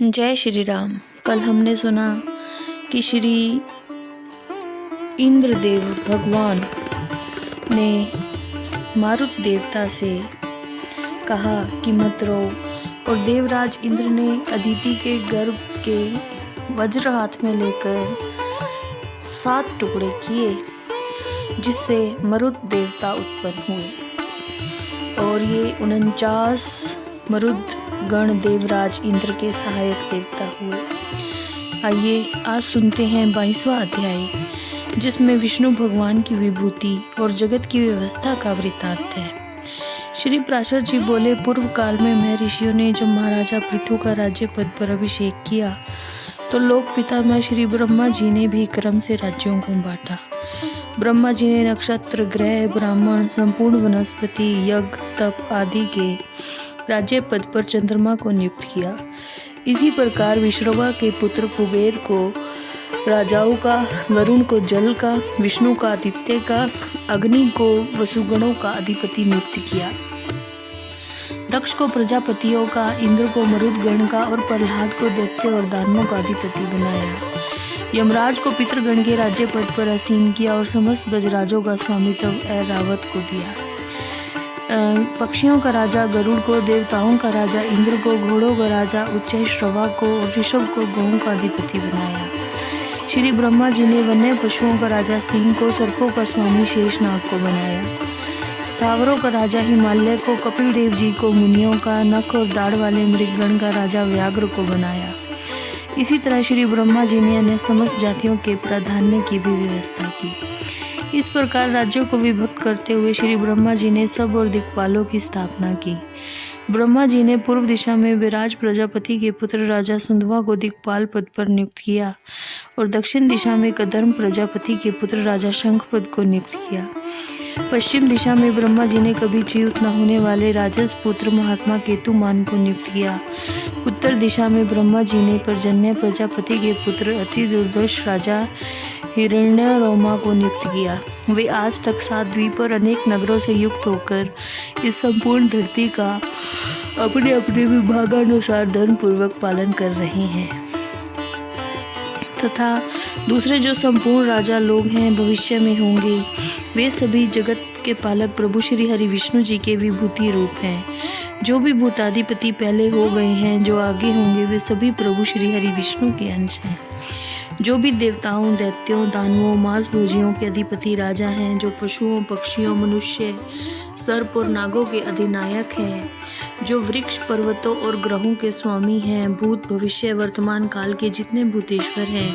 जय श्री राम। कल हमने सुना कि श्री इंद्रदेव भगवान ने मारुत देवता से कहा कि मत रो, और देवराज इंद्र ने अदिति के गर्भ के वज्र हाथ में लेकर 7 टुकड़े किए, जिससे मरुत देवता उत्पन्न हुए। और ये 49 मरुत गण देवराज इंद्र के सहायक देवता हुए। आइए आज सुनते हैं 22वां अध्याय, जिसमें विष्णु भगवान की विभूति और जगत की व्यवस्था का वृत्तांत है। श्री पराशर जी बोले, पूर्व काल में महर्षियों ने जब महाराजा पृथु का राज्य पद पर अभिषेक किया तो लोक पितामह श्री ब्रह्मा जी ने भी क्रम से राज्यों को बांटा। ब्रह्मा जी ने नक्षत्र, ग्रह, ब्राह्मण, संपूर्ण वनस्पति, यज्ञ, तप आदि के राज्य पद पर चंद्रमा को नियुक्त किया। इसी प्रकार विश्रवा के पुत्र कुबेर को राजाओं का, वरुण को जल का, विष्णु का आदित्य का, अग्नि को वसुगणों का अधिपति नियुक्त किया। दक्ष को प्रजापतियों का, इंद्र को मरुदगण का और प्रहलाद को दैत्य और दानवों का अधिपति बनाया। यमराज को पितृगण के राज्य पद पर आसीन किया और समस्त गजराजों का स्वामित्व ऐरावत को दिया। पक्षियों का राजा गरुड़ को, देवताओं का राजा इंद्र को, घोड़ों का राजा उच्चैश्रवा को और ऋषभ को गौओं का अधिपति बनाया। श्री ब्रह्मा जी ने वन्य पशुओं का राजा सिंह को, सर्पों का स्वामी शेषनाग को बनाया। स्थावरों का राजा हिमालय को, कपिल देव जी को मुनियों का, नख और दाढ़ वाले मृगगण का राजा व्याघ्र को बनाया। इसी तरह श्री ब्रह्मा जी ने अन्य समस्त जातियों के प्राधान्य की भी व्यवस्था की। इस प्रकार राज्यों को विभक्त करते हुए श्री ब्रह्मा जी ने सब और दिक्पालों की स्थापना की। ब्रह्मा जी ने पूर्व दिशा में विराज प्रजापति के पुत्र राजा सुंधवा को दिक्पाल पद पर नियुक्त किया और दक्षिण दिशा में कदर्म प्रजापति के पुत्र राजा शंखपद को नियुक्त किया। पश्चिम दिशा में ब्रह्मा जी ने कभी च्युत न होने वाले राजस पुत्र महात्मा केतुमान को नियुक्त किया। उत्तर दिशा में ब्रह्मा जी ने पर्जन्य प्रजापति के पुत्र अति दुर्दर्श राजा हिरण्यरोमा को नियुक्त किया। वे आज तक 7 द्वीप और अनेक नगरों से युक्त होकर इस संपूर्ण धरती का अपने अपने विभागानुसार धर्म पूर्वक पालन कर रहे हैं, तथा दूसरे जो संपूर्ण राजा लोग हैं भविष्य में होंगे, वे सभी जगत के पालक प्रभु श्री हरि विष्णु जी के विभूति रूप हैं। जो भी भूताधिपति पहले हो गए हैं, जो आगे होंगे, वे सभी प्रभु श्री हरि विष्णु के अंश हैं। जो भी देवताओं, दैत्यों, दानवों, मांस भोजियों के अधिपति राजा हैं, जो पशुओं, पक्षियों, मनुष्य, सर्प और नागों के अधिनायक हैं, जो वृक्ष, पर्वतों और ग्रहों के स्वामी हैं, भूत, भविष्य, वर्तमान काल के जितने भूतेश्वर हैं,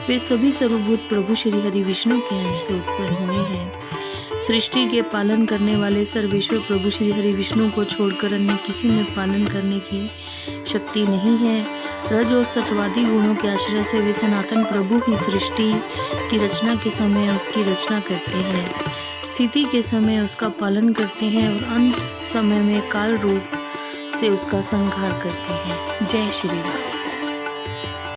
वे सभी सर्वभूत प्रभु श्री हरि विष्णु के अंश से उत्पन्न हुए हैं। सृष्टि के पालन करने वाले सर्वेश्वर प्रभु श्री हरि विष्णु को छोड़कर अन्य किसी में पालन करने की शक्ति नहीं है। रज और सत्वादी गुणों के आश्रय से वे सनातन प्रभु ही सृष्टि की रचना के समय उसकी रचना करते हैं, स्थिति के समय उसका पालन करते हैं और अंत समय में काल रूप से उसका संहार करते हैं। जय श्री राम।